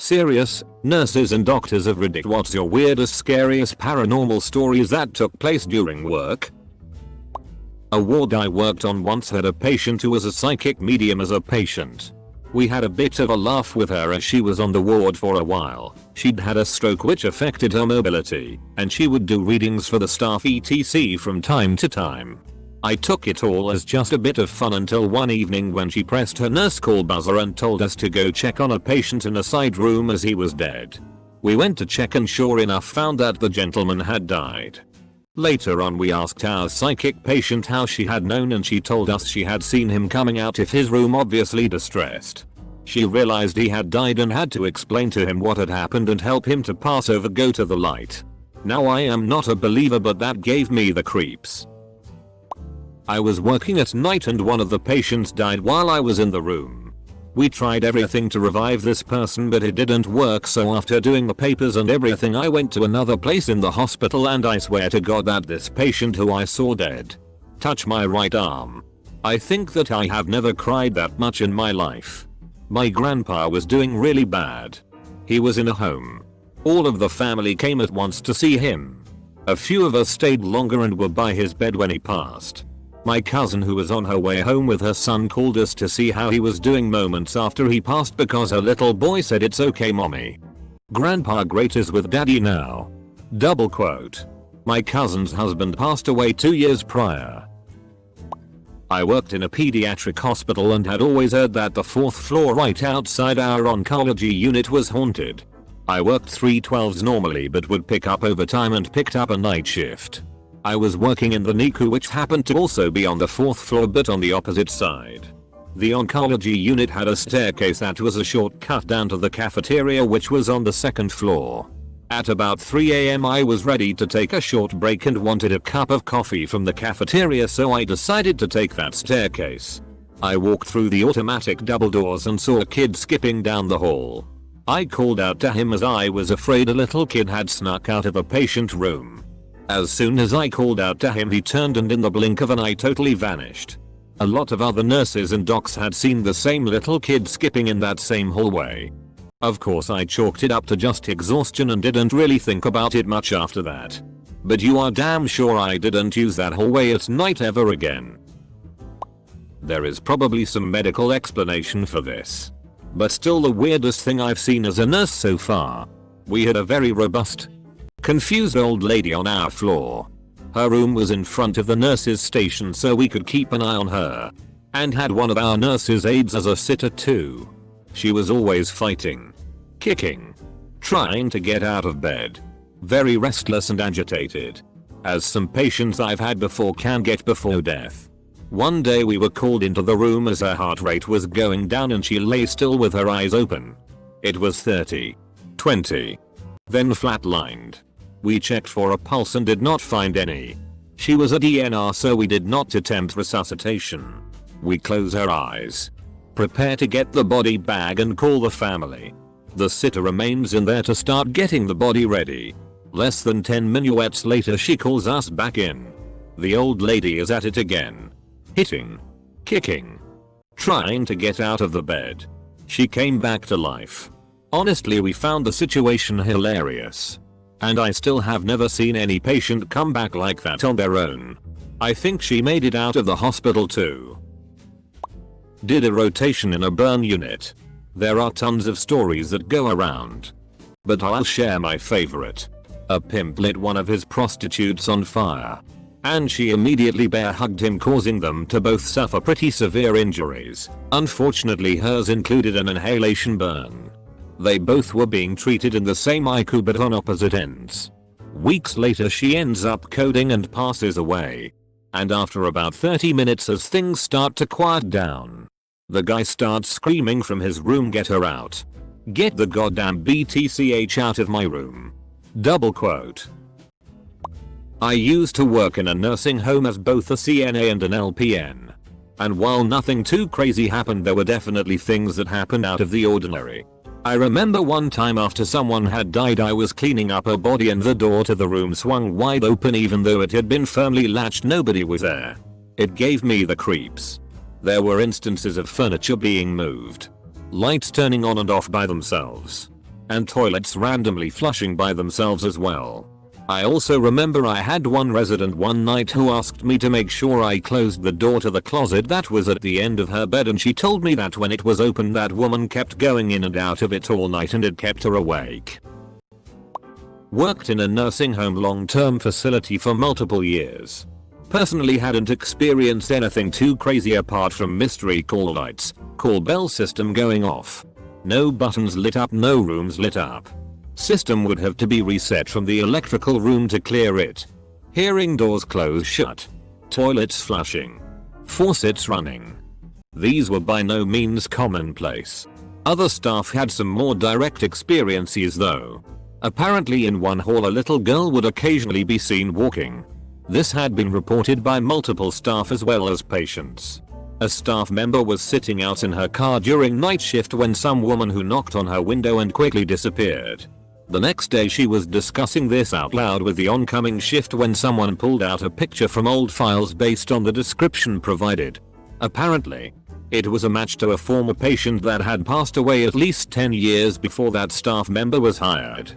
Serious, nurses and doctors of Reddit, what's your weirdest, scariest paranormal stories that took place during work? A ward I worked on once had a patient who was a psychic medium as a patient. We had a bit of a laugh with her as she was on the ward for a while. She'd had a stroke which affected her mobility, and she would do readings for the staff etc from time to time. I took it all as just a bit of fun until one evening when she pressed her nurse call buzzer and told us to go check on a patient in a side room as he was dead. We went to check and sure enough found that the gentleman had died. Later on we asked our psychic patient how she had known and she told us she had seen him coming out of his room obviously distressed. She realized he had died and had to explain to him what had happened and help him to pass over go to the light. Now I am not a believer but that gave me the creeps. I was working at night and one of the patients died while I was in the room. We tried everything to revive this person but it didn't work, so after doing the papers and everything I went to another place in the hospital and I swear to God that this patient who I saw dead touched my right arm. I think that I have never cried that much in my life. My grandpa was doing really bad. He was in a home. All of the family came at once to see him. A few of us stayed longer and were by his bed when he passed. My cousin who was on her way home with her son called us to see how he was doing moments after he passed because her little boy said it's okay mommy. Grandpa great is with daddy now. Double quote. My cousin's husband passed away 2 years prior. I worked in a pediatric hospital and had always heard that the 4th floor right outside our oncology unit was haunted. I worked 3/12s normally but would pick up overtime and picked up a night shift. I was working in the NICU which happened to also be on the 4th floor but on the opposite side. The oncology unit had a staircase that was a shortcut down to the cafeteria which was on the 2nd floor. At about 3 AM I was ready to take a short break and wanted a cup of coffee from the cafeteria, so I decided to take that staircase. I walked through the automatic double doors and saw a kid skipping down the hall. I called out to him as I was afraid a little kid had snuck out of a patient room. As soon as I called out to him he turned and in the blink of an eye totally vanished. A lot of other nurses and docs had seen the same little kid skipping in that same hallway. Of course I chalked it up to just exhaustion and didn't really think about it much after that. But you are damn sure I didn't use that hallway at night ever again. There is probably some medical explanation for this. But still the weirdest thing I've seen as a nurse so far. We had a very robust, confused old lady on our floor. Her room was in front of the nurse's station so we could keep an eye on her. And had one of our nurse's aides as a sitter too. She was always fighting, kicking, trying to get out of bed. Very restless and agitated. As some patients I've had before can get before death. One day we were called into the room as her heart rate was going down and she lay still with her eyes open. It was 30, 20, then flatlined. We checked for a pulse and did not find any. She was a DNR so we did not attempt resuscitation. We close her eyes, prepare to get the body bag and call the family. The sitter remains in there to start getting the body ready. Less than 10 minutes later she calls us back in. The old lady is at it again. Hitting, kicking, trying to get out of the bed. She came back to life. Honestly we found the situation hilarious. And I still have never seen any patient come back like that on their own. I think she made it out of the hospital too. Did a rotation in a burn unit. There are tons of stories that go around. But I'll share my favorite. A pimp lit one of his prostitutes on fire. And she immediately bear hugged him, causing them to both suffer pretty severe injuries. Unfortunately hers included an inhalation burn. They both were being treated in the same ICU but on opposite ends. Weeks later she ends up coding and passes away. And after about 30 minutes as things start to quiet down, the guy starts screaming from his room, "Get her out. Get the goddamn BTCH out of my room." Double quote. I used to work in a nursing home as both a CNA and an LPN. And while nothing too crazy happened, there were definitely things that happened out of the ordinary. I remember one time after someone had died I was cleaning up her body and the door to the room swung wide open even though it had been firmly latched. Nobody was there. It gave me the creeps. There were instances of furniture being moved, lights turning on and off by themselves, and toilets randomly flushing by themselves as well. I also remember I had one resident one night who asked me to make sure I closed the door to the closet that was at the end of her bed, and she told me that when it was open that woman kept going in and out of it all night and it kept her awake. Worked in a nursing home long-term facility for multiple years. Personally hadn't experienced anything too crazy apart from mystery call lights, call bell system going off. No buttons lit up, no rooms lit up. System would have to be reset from the electrical room to clear it. Hearing doors close shut. Toilets flushing. Faucets running. These were by no means commonplace. Other staff had some more direct experiences though. Apparently in one hall a little girl would occasionally be seen walking. This had been reported by multiple staff as well as patients. A staff member was sitting out in her car during night shift when some woman who knocked on her window and quickly disappeared. The next day she was discussing this out loud with the oncoming shift when someone pulled out a picture from old files based on the description provided. Apparently, it was a match to a former patient that had passed away at least 10 years before that staff member was hired.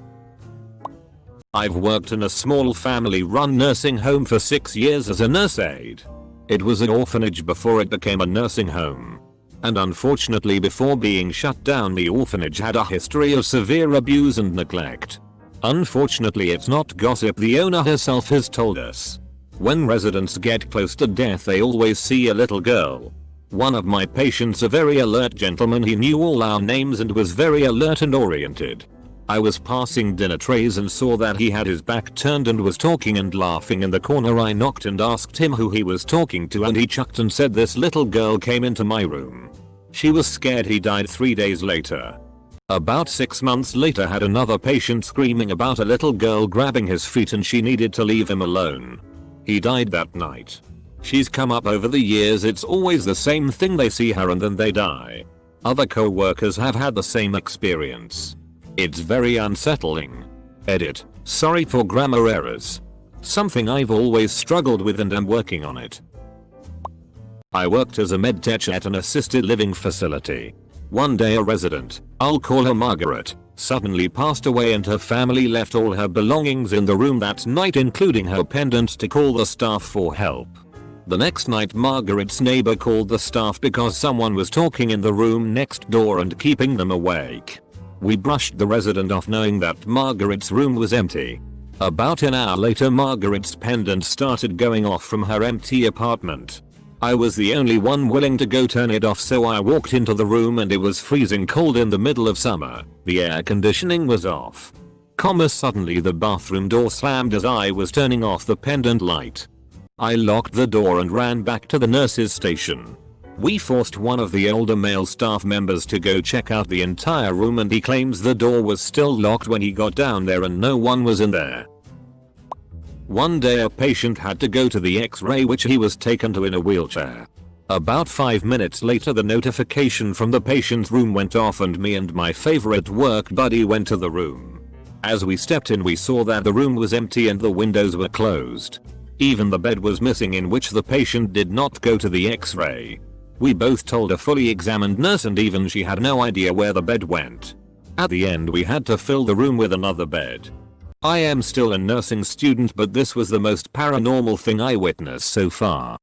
I've worked in a small family-run nursing home for 6 years as a nurse aide. It was an orphanage before it became a nursing home. And unfortunately before being shut down the orphanage had a history of severe abuse and neglect. Unfortunately it's not gossip, the owner herself has told us. When residents get close to death they always see a little girl. One of my patients, a very alert gentleman, he knew all our names and was very alert and oriented. I was passing dinner trays and saw that he had his back turned and was talking and laughing in the corner. I knocked and asked him who he was talking to and he chucked and said this little girl came into my room. She was scared. He died 3 days later. About 6 months later had another patient screaming about a little girl grabbing his feet and she needed to leave him alone. He died that night. She's come up over the years, it's always the same thing, they see her and then they die. Other co-workers have had the same experience. It's very unsettling. Edit. Sorry for grammar errors. Something I've always struggled with and am working on it. I worked as a medtech at an assisted living facility. One day a resident, I'll call her Margaret, suddenly passed away and her family left all her belongings in the room that night, including her pendant, to call the staff for help. The next night Margaret's neighbor called the staff because someone was talking in the room next door and keeping them awake. We brushed the resident off knowing that Margaret's room was empty. About an hour later Margaret's pendant started going off from her empty apartment. I was the only one willing to go turn it off, so I walked into the room and it was freezing cold in the middle of summer. The air conditioning was off. Suddenly the bathroom door slammed as I was turning off the pendant light. I locked the door and ran back to the nurse's station. We forced one of the older male staff members to go check out the entire room and he claims the door was still locked when he got down there and no one was in there. One day a patient had to go to the X-ray, which he was taken to in a wheelchair. About 5 minutes later the notification from the patient's room went off and me and my favorite work buddy went to the room. As we stepped in we saw that the room was empty and the windows were closed. Even the bed was missing, in which the patient did not go to the X-ray. We both told a fully examined nurse and even she had no idea where the bed went. At the end we had to fill the room with another bed. I am still a nursing student, but this was the most paranormal thing I witnessed so far.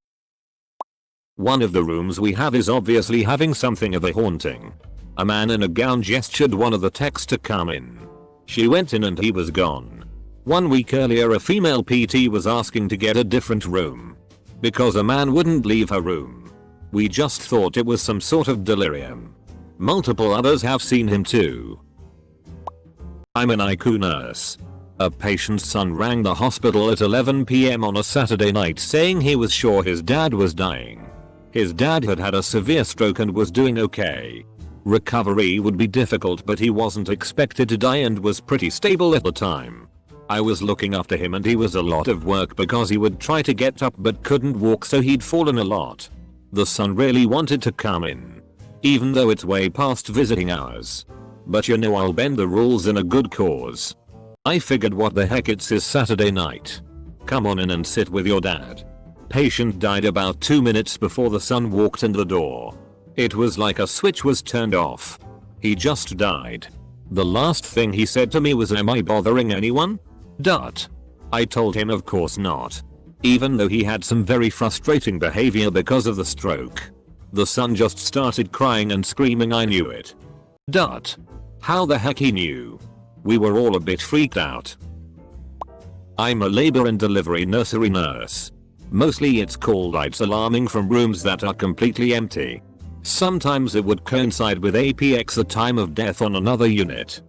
One of the rooms we have is obviously having something of a haunting. A man in a gown gestured one of the techs to come in. She went in and he was gone. 1 week earlier a female PT was asking to get a different room because a man wouldn't leave her room. We just thought it was some sort of delirium. Multiple others have seen him too. I'm an ICU nurse. A patient's son rang the hospital at 11 PM on a Saturday night saying he was sure his dad was dying. His dad had had a severe stroke and was doing okay. Recovery would be difficult, but he wasn't expected to die and was pretty stable at the time. I was looking after him and he was a lot of work because he would try to get up but couldn't walk, so he'd fallen a lot. The son really wanted to come in, even though it's way past visiting hours. But you know I'll bend the rules in a good cause. I figured what the heck, it's his Saturday night. Come on in and sit with your dad. Patient died about 2 minutes before the son walked in the door. It was like a switch was turned off. He just died. The last thing he said to me was, "Am I bothering anyone?" I told him of course not. Even though he had some very frustrating behavior because of the stroke. The son just started crying and screaming. I knew it. How the heck he knew? We were all a bit freaked out. I'm a labor and delivery nursery nurse. Mostly it's call lights alarming from rooms that are completely empty. Sometimes it would coincide with APX, the time of death on another unit.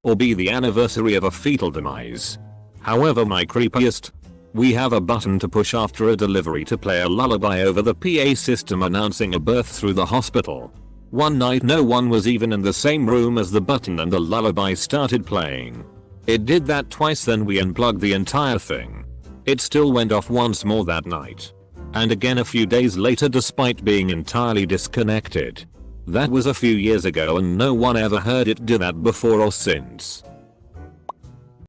Or be the anniversary of a fetal demise. However, my creepiest, we have a button to push after a delivery to play a lullaby over the PA system announcing a birth through the hospital. One night no one was even in the same room as the button and the lullaby started playing. It did that twice, then we unplugged the entire thing. It still went off once more that night. And again a few days later despite being entirely disconnected. That was a few years ago and no one ever heard it do that before or since.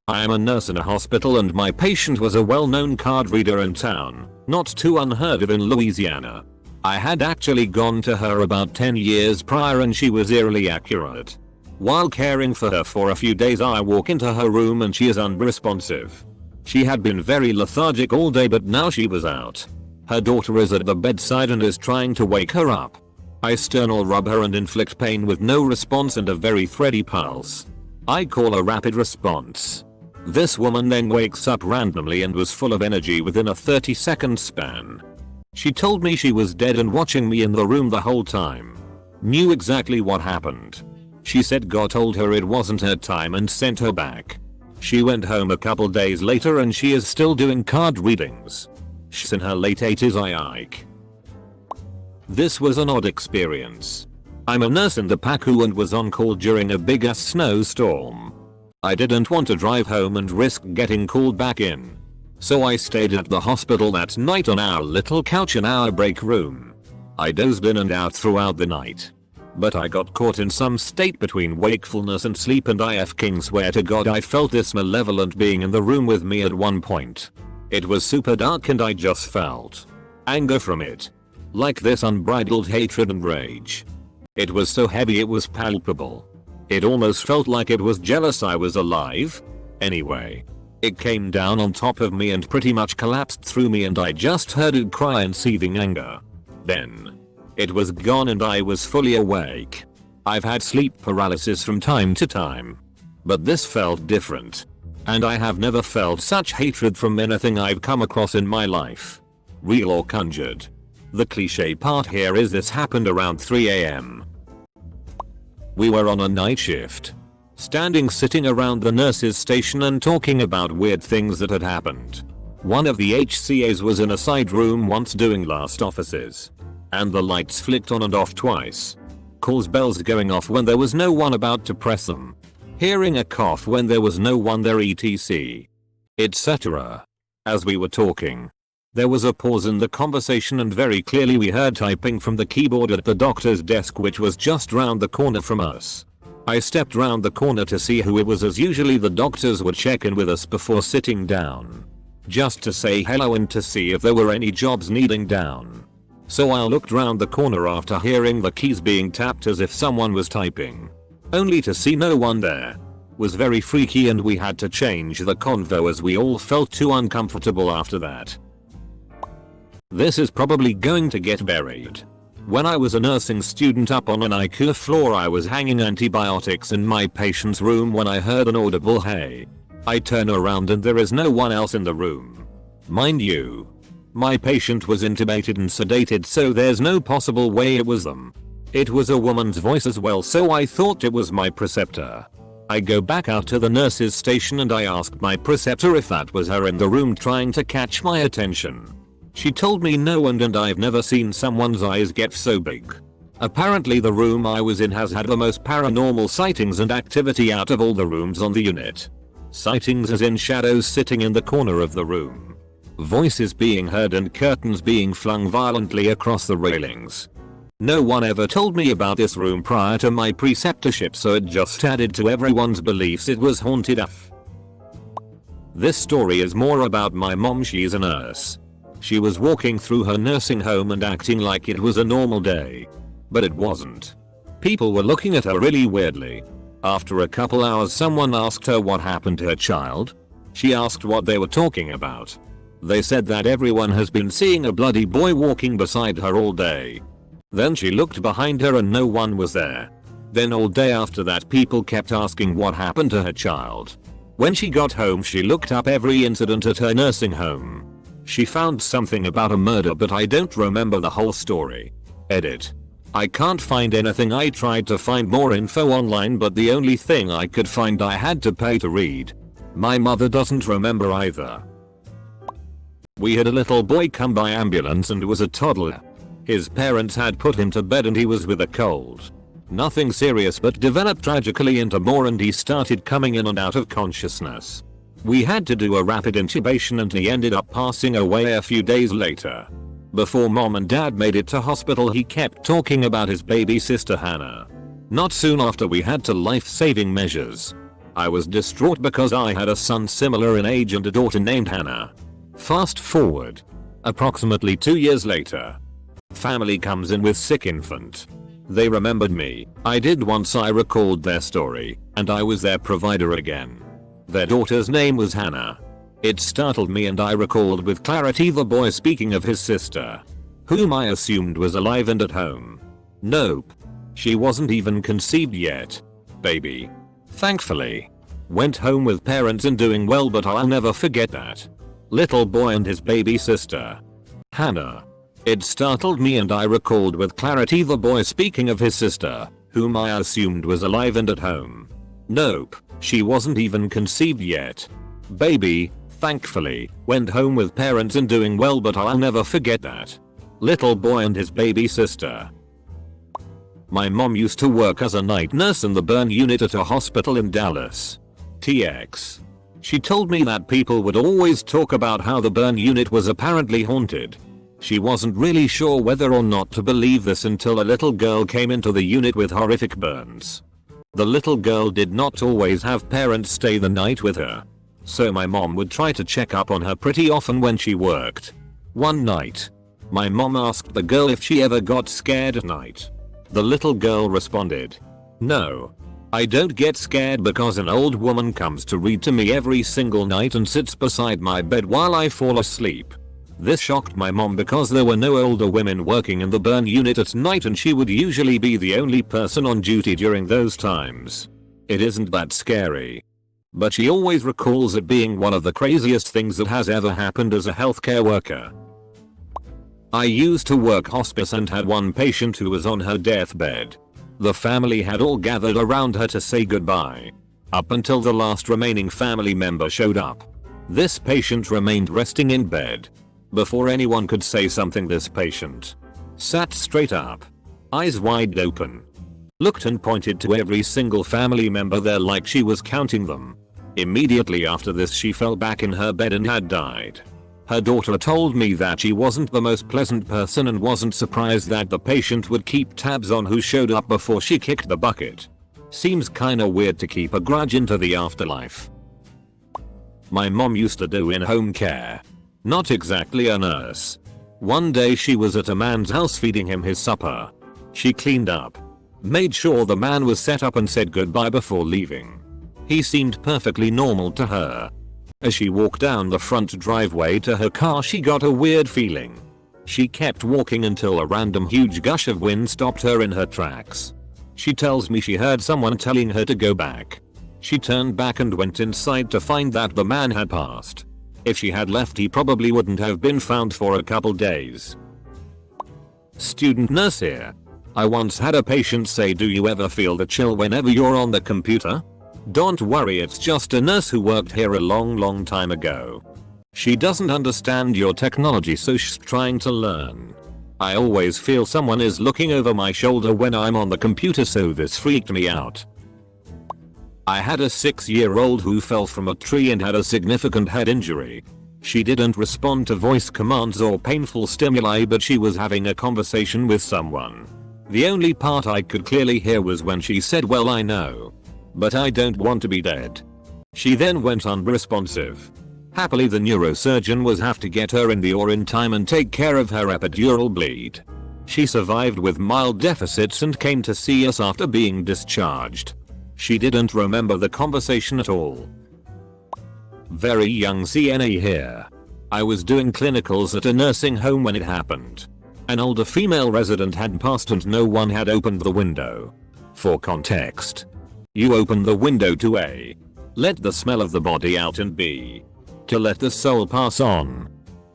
I am a nurse in a hospital and my patient was a well-known card reader in town, not too unheard of in Louisiana. I had actually gone to her about 10 years prior and she was eerily accurate. While caring for her for a few days, I walk into her room and she is unresponsive. She had been very lethargic all day, but now she was out. Her daughter is at the bedside and is trying to wake her up. I sternal rub her and inflict pain with no response and a very thready pulse. I call a rapid response. This woman then wakes up randomly and was full of energy within a 30-second span. She told me she was dead and watching me in the room the whole time. Knew exactly what happened. She said God told her it wasn't her time and sent her back. She went home a couple days later and she is still doing card readings. She's in her late 80s. Ike. This was an odd experience. I'm a nurse in the PACU and was on call during a big ass snowstorm. I didn't want to drive home and risk getting called back in. So I stayed at the hospital that night on our little couch in our break room. I dozed in and out throughout the night. But I got caught in some state between wakefulness and sleep and I f***ing swear to God I felt this malevolent being in the room with me at one point. It was super dark and I just felt anger from it. Like this unbridled hatred and rage. It was so heavy it was palpable. It almost felt like it was jealous I was alive. Anyway. It came down on top of me and pretty much collapsed through me and I just heard it cry in seething anger. Then. It was gone and I was fully awake. I've had sleep paralysis from time to time. But this felt different. And I have never felt such hatred from anything I've come across in my life. Real or conjured. The cliche part here is this happened around 3 AM. We were on a night shift. Sitting around the nurse's station and talking about weird things that had happened. One of the HCAs was in a side room once doing last offices. And the lights flicked on and off twice. Calls bells going off when there was no one about to press them. Hearing a cough when there was no one there, etc. etc. As we were talking. There was a pause in the conversation and very clearly we heard typing from the keyboard at the doctor's desk, which was just round the corner from us. I stepped round the corner to see who it was, as usually the doctors would check in with us before sitting down. Just to say hello and to see if there were any jobs needing down. So I looked round the corner after hearing the keys being tapped as if someone was typing. Only to see no one there. Was very freaky and we had to change the convo as we all felt too uncomfortable after that. This is probably going to get buried. When I was a nursing student up on an IQ floor, I was hanging antibiotics in my patient's room when I heard an audible hey. I turn around and there is no one else in the room. Mind you, my patient was intubated and sedated, so there's no possible way it was them. It was a woman's voice as well, so I thought it was my preceptor. I go back out to the nurse's station and I asked my preceptor if that was her in the room trying to catch my attention. She told me no, and I've never seen someone's eyes get so big. Apparently the room I was in has had the most paranormal sightings and activity out of all the rooms on the unit. Sightings as in shadows sitting in the corner of the room. Voices being heard and curtains being flung violently across the railings. No one ever told me about this room prior to my preceptorship, so it just added to everyone's beliefs it was haunted af. This story is more about my mom. She's a nurse. She was walking through her nursing home and acting like it was a normal day. But it wasn't. People were looking at her really weirdly. After a couple hours someone asked her what happened to her child. She asked what they were talking about. They said that everyone has been seeing a bloody boy walking beside her all day. Then she looked behind her and no one was there. Then all day after that people kept asking what happened to her child. When she got home she looked up every incident at her nursing home. She found something about a murder but I don't remember the whole story. Edit. I can't find anything. I tried to find more info online but the only thing I could find I had to pay to read. My mother doesn't remember either. We had a little boy come by ambulance and was a toddler. His parents had put him to bed and he was with a cold. Nothing serious but developed tragically into more and he started coming in and out of consciousness. We had to do a rapid intubation and he ended up passing away a few days later. Before mom and dad made it to hospital he kept talking about his baby sister Hannah. Not soon after we had to life-saving measures. I was distraught because I had a son similar in age and a daughter named Hannah. Fast forward. Approximately 2 years later. Family comes in with sick infant. They remembered me. I did once. I recalled their story, and I was their provider again. Their daughter's name was Hannah. It startled me and I recalled with clarity the boy speaking of his sister, whom I assumed was alive and at home. Nope. She wasn't even conceived yet. Baby. Thankfully. Went home with parents and doing well, but I'll never forget that. Little boy and his baby sister. Hannah. It startled me and I recalled with clarity the boy speaking of his sister, whom I assumed was alive and at home. Nope. She wasn't even conceived yet. Baby. Thankfully, went home with parents and doing well, but I'll never forget that. Little boy and his baby sister. My mom used to work as a night nurse in the burn unit at a hospital in Dallas. TX. She told me that people would always talk about how the burn unit was apparently haunted. She wasn't really sure whether or not to believe this until a little girl came into the unit with horrific burns. The little girl did not always have parents stay the night with her. So my mom would try to check up on her pretty often when she worked. One night, my mom asked the girl if she ever got scared at night. The little girl responded, "No. I don't get scared because an old woman comes to read to me every single night and sits beside my bed while I fall asleep." This shocked my mom because there were no older women working in the burn unit at night and she would usually be the only person on duty during those times. It isn't that scary. But she always recalls it being one of the craziest things that has ever happened as a healthcare worker. I used to work hospice and had one patient who was on her deathbed. The family had all gathered around her to say goodbye. Up until the last remaining family member showed up. This patient remained resting in bed. Before anyone could say something, this patient sat straight up, eyes wide open, looked and pointed to every single family member there like she was counting them. Immediately after this she fell back in her bed and had died. Her daughter told me that she wasn't the most pleasant person and wasn't surprised that the patient would keep tabs on who showed up before she kicked the bucket. Seems kinda weird to keep a grudge into the afterlife. My mom used to do in-home care. Not exactly a nurse. One day she was at a man's house feeding him his supper. She cleaned up, made sure the man was set up and said goodbye before leaving. He seemed perfectly normal to her. As she walked down the front driveway to her car she got a weird feeling. She kept walking until a random huge gush of wind stopped her in her tracks. She tells me she heard someone telling her to go back. She turned back and went inside to find that the man had passed. If she had left he probably wouldn't have been found for a couple days. Student nurse here. I once had a patient say, "Do you ever feel the chill whenever you're on the computer?" Don't worry, it's just a nurse who worked here a long time ago. She doesn't understand your technology so she's trying to learn. I always feel someone is looking over my shoulder when I'm on the computer, so this freaked me out. I had a 6-year-old who fell from a tree and had a significant head injury. She didn't respond to voice commands or painful stimuli, but she was having a conversation with someone. The only part I could clearly hear was when she said, "Well, I know, but I don't want to be dead." She then went unresponsive. Happily the neurosurgeon was have to get her in the OR in time and take care of her epidural bleed. She survived with mild deficits and came to see us after being discharged. She didn't remember the conversation at all. Very young CNA here. I was doing clinicals at a nursing home when it happened. An older female resident had passed and no one had opened the window. For context, you open the window to A, let the smell of the body out, and B, to let the soul pass on.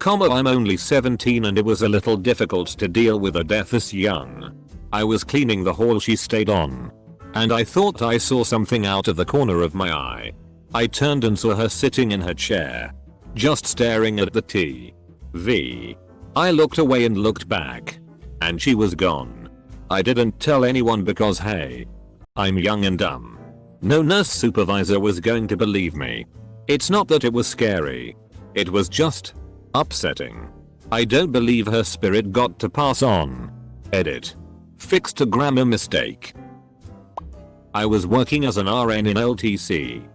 I'm only 17 and it was a little difficult to deal with a death this young. I was cleaning the hall she stayed on, and I thought I saw something out of the corner of my eye. I turned and saw her sitting in her chair, just staring at the TV. I looked away and looked back, and she was gone. I didn't tell anyone because hey, I'm young and dumb. No nurse supervisor was going to believe me. It's not that it was scary. It was just upsetting. I don't believe her spirit got to pass on. Edit. Fixed a grammar mistake. I was working as an RN in LTC.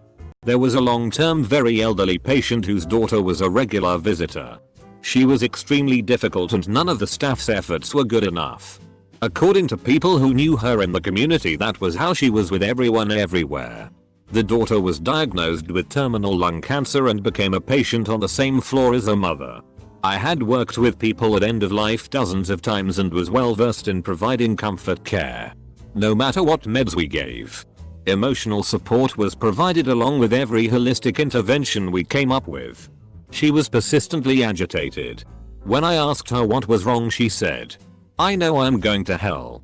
There was a long-term very elderly patient whose daughter was a regular visitor. She was extremely difficult and none of the staff's efforts were good enough. According to people who knew her in the community, that was how she was with everyone everywhere. The daughter was diagnosed with terminal lung cancer and became a patient on the same floor as her mother. I had worked with people at end of life dozens of times and was well versed in providing comfort care. No matter what meds we gave, emotional support was provided along with every holistic intervention we came up with. She was persistently agitated. When I asked her what was wrong, she said, "I know I'm going to hell.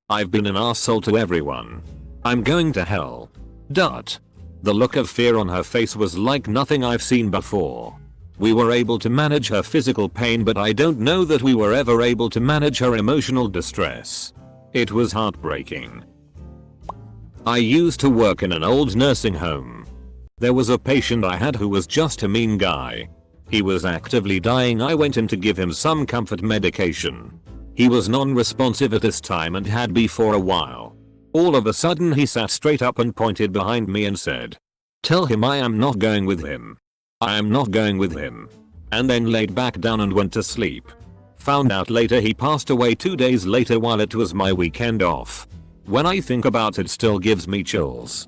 I've been an asshole to everyone. I'm going to hell." The look of fear on her face was like nothing I've seen before. We were able to manage her physical pain, but I don't know that we were ever able to manage her emotional distress. It was heartbreaking. I used to work in an old nursing home. There was a patient I had who was just a mean guy. He was actively dying. I went in to give him some comfort medication. He was non-responsive at this time and had been for a while. All of a sudden he sat straight up and pointed behind me and said, "Tell him I am not going with him. I am not going with him." And then laid back down and went to sleep. Found out later he passed away 2 days later while it was my weekend off. When I think about it, still gives me chills.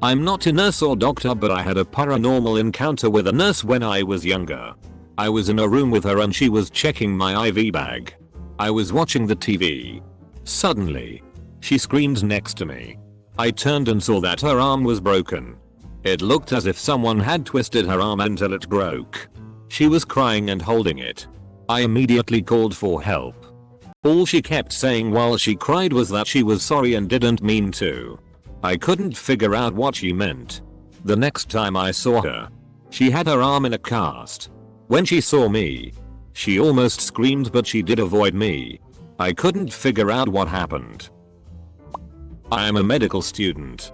I'm not a nurse or doctor, but I had a paranormal encounter with a nurse when I was younger. I was in a room with her and she was checking my IV bag. I was watching the TV. Suddenly, she screamed next to me. I turned and saw that her arm was broken. It looked as if someone had twisted her arm until it broke. She was crying and holding it. I immediately called for help. All she kept saying while she cried was that she was sorry and didn't mean to. I couldn't figure out what she meant. The next time I saw her, she had her arm in a cast. When she saw me, she almost screamed, but she did avoid me. I couldn't figure out what happened. I am a medical student.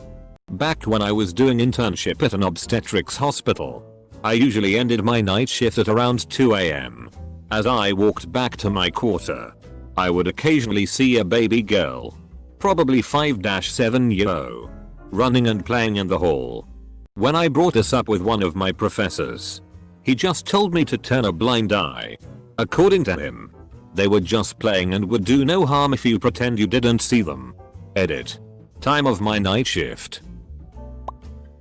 Back when I was doing internship at an obstetrics hospital, I usually ended my night shift at around 2 AM. As I walked back to my quarter, I would occasionally see a baby girl, probably 5-7-year-old, running and playing in the hall. When I brought this up with one of my professors, he just told me to turn a blind eye. According to him, they were just playing and would do no harm if you pretend you didn't see them. Edit. Time of my night shift.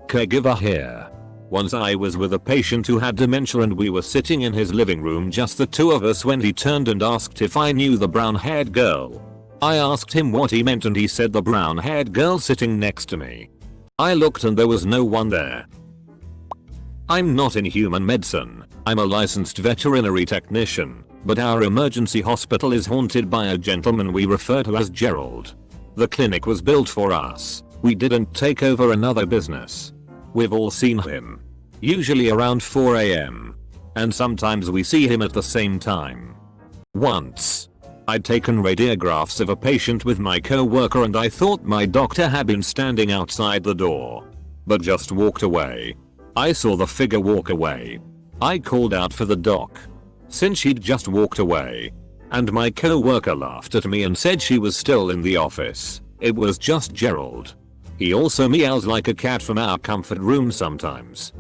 Caregiver here. Once I was with a patient who had dementia and we were sitting in his living room, just the two of us, when he turned and asked if I knew the brown-haired girl. I asked him what he meant and he said the brown-haired girl sitting next to me. I looked and there was no one there. I'm not in human medicine. I'm a licensed veterinary technician, but our emergency hospital is haunted by a gentleman we refer to as Gerald. The clinic was built for us. We didn't take over another business. We've all seen him. Usually around 4 AM. And sometimes we see him at the same time. Once, I'd taken radiographs of a patient with my co-worker and I thought my doctor had been standing outside the door, but just walked away. I saw the figure walk away. I called out for the doc, since she'd just walked away, and my co-worker laughed at me and said she was still in the office. It was just Gerald. He also meows like a cat from our comfort room sometimes.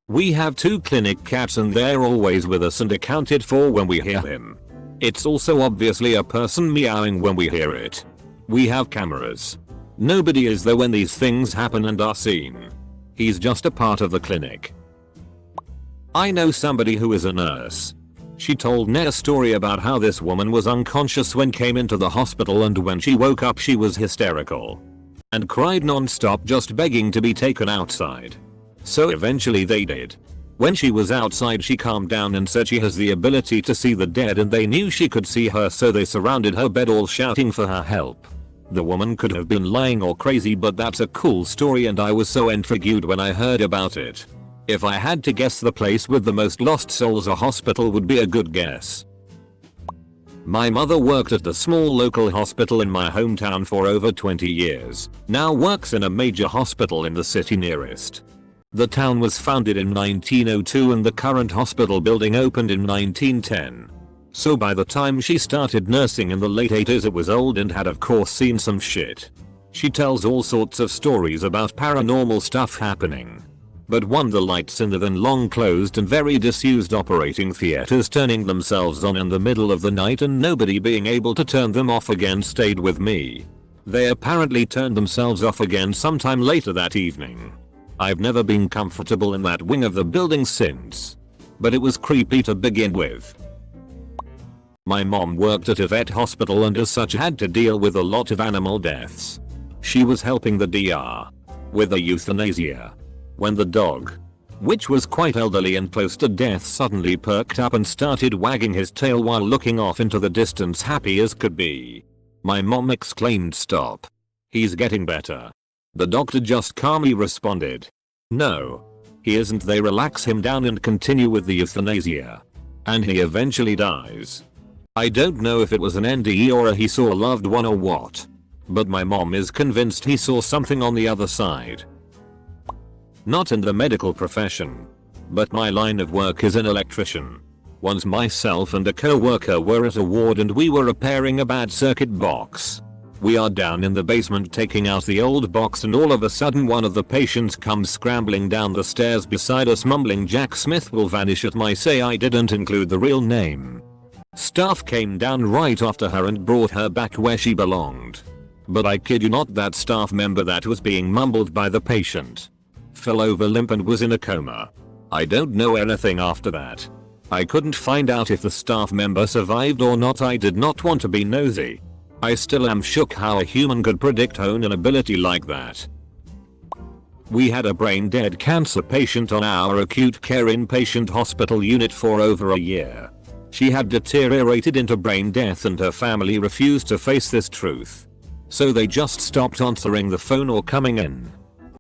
We have 2 clinic cats and they're always with us and accounted for when we hear him. It's also obviously a person meowing when we hear it. We have cameras. Nobody is there when these things happen and are seen. He's just a part of the clinic. I know somebody who is a nurse. She told me a story about how this woman was unconscious when came into the hospital, and when she woke up she was hysterical and cried non-stop, just begging to be taken outside. So eventually they did. When she was outside she calmed down and said she has the ability to see the dead, and they knew she could see her, so they surrounded her bed all shouting for her help. The woman could have been lying or crazy, but that's a cool story and I was so intrigued when I heard about it. If I had to guess, the place with the most lost souls, a hospital, would be a good guess. My mother worked at the small local hospital in my hometown for over 20 years, now works in a major hospital in the city nearest. The town was founded in 1902 and the current hospital building opened in 1910. So by the time she started nursing in the late 80s it was old and had of course seen some shit. She tells all sorts of stories about paranormal stuff happening. But one, the lights in the then long closed and very disused operating theaters turning themselves on in the middle of the night and nobody being able to turn them off again, stayed with me. They apparently turned themselves off again sometime later that evening. I've never been comfortable in that wing of the building since. But it was creepy to begin with. My mom worked at a vet hospital and as such had to deal with a lot of animal deaths. She was helping the DR with a euthanasia when the dog, which was quite elderly and close to death, suddenly perked up and started wagging his tail while looking off into the distance, happy as could be. My mom exclaimed, "Stop. He's getting better." The doctor just calmly responded, "No, he isn't." They relax him down and continue with the euthanasia. And he eventually dies. I don't know if it was an NDE or a he saw a loved one or what. But my mom is convinced he saw something on the other side. Not in the medical profession, but my line of work is an electrician. Once myself and a co-worker were at a ward and we were repairing a bad circuit box. We are down in the basement taking out the old box and all of a sudden one of the patients comes scrambling down the stairs beside us mumbling, "Jack Smith will vanish at my say." I didn't include the real name. Staff came down right after her and brought her back where she belonged. But I kid you not, that staff member that was being mumbled by the patient fell over limp and was in a coma. I don't know anything after that. I couldn't find out if the staff member survived or not. I did not want to be nosy. I still am shook how a human could predict own an ability like that. We had a brain dead cancer patient on our acute care inpatient hospital unit for over a year. She had deteriorated into brain death and her family refused to face this truth. So they just stopped answering the phone or coming in.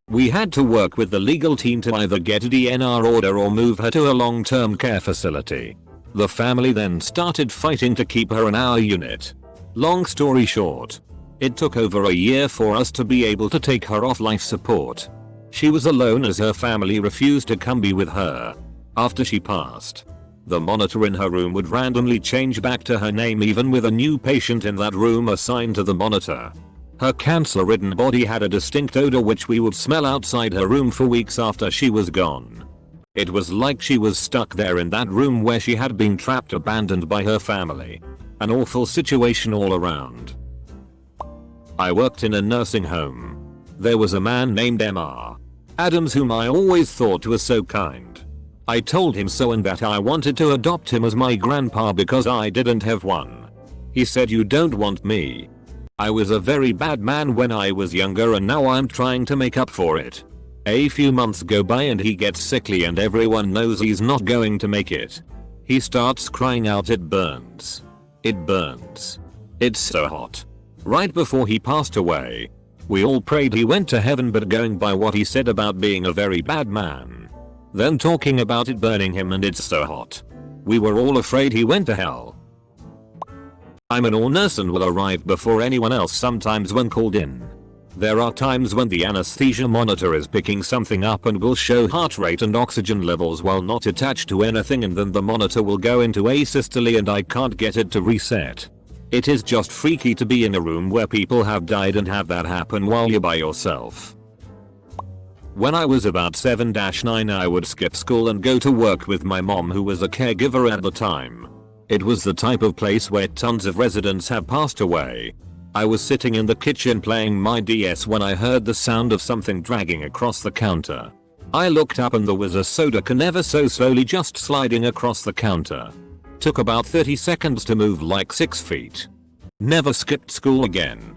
We had to work with the legal team to either get a DNR order or move her to a long-term care facility. The family then started fighting to keep her in our unit. Long story short, it took over a year for us to be able to take her off life support. She was alone as her family refused to come be with her. After she passed, the monitor in her room would randomly change back to her name even with a new patient in that room assigned to the monitor. Her cancer-ridden body had a distinct odor which we would smell outside her room for weeks after she was gone. It was like she was stuck there in that room where she had been trapped, abandoned by her family. An awful situation all around. I worked in a nursing home. There was a man named Mr. Adams whom I always thought was so kind. I told him so and that I wanted to adopt him as my grandpa because I didn't have one. He said, "You don't want me." I was a very bad man when I was younger and now I'm trying to make up for it. A few months go by and he gets sickly and everyone knows he's not going to make it. He starts crying out, "It burns. It burns. It's so hot." Right before he passed away, we all prayed he went to heaven, but going by what he said about being a very bad man, then talking about it burning him and it's so hot, we were all afraid he went to hell. I'm an all nurse and will arrive before anyone else sometimes when called in. There are times when the anesthesia monitor is picking something up and will show heart rate and oxygen levels while not attached to anything, and then the monitor will go into asystole and I can't get it to reset. It is just freaky to be in a room where people have died and have that happen while you're by yourself. When I was about 7-9 I would skip school and go to work with my mom, who was a caregiver at the time. It was the type of place where tons of residents have passed away. I was sitting in the kitchen playing my DS when I heard the sound of something dragging across the counter. I looked up and there was a soda can ever so slowly just sliding across the counter. Took about 30 seconds to move like 6 feet. Never skipped school again.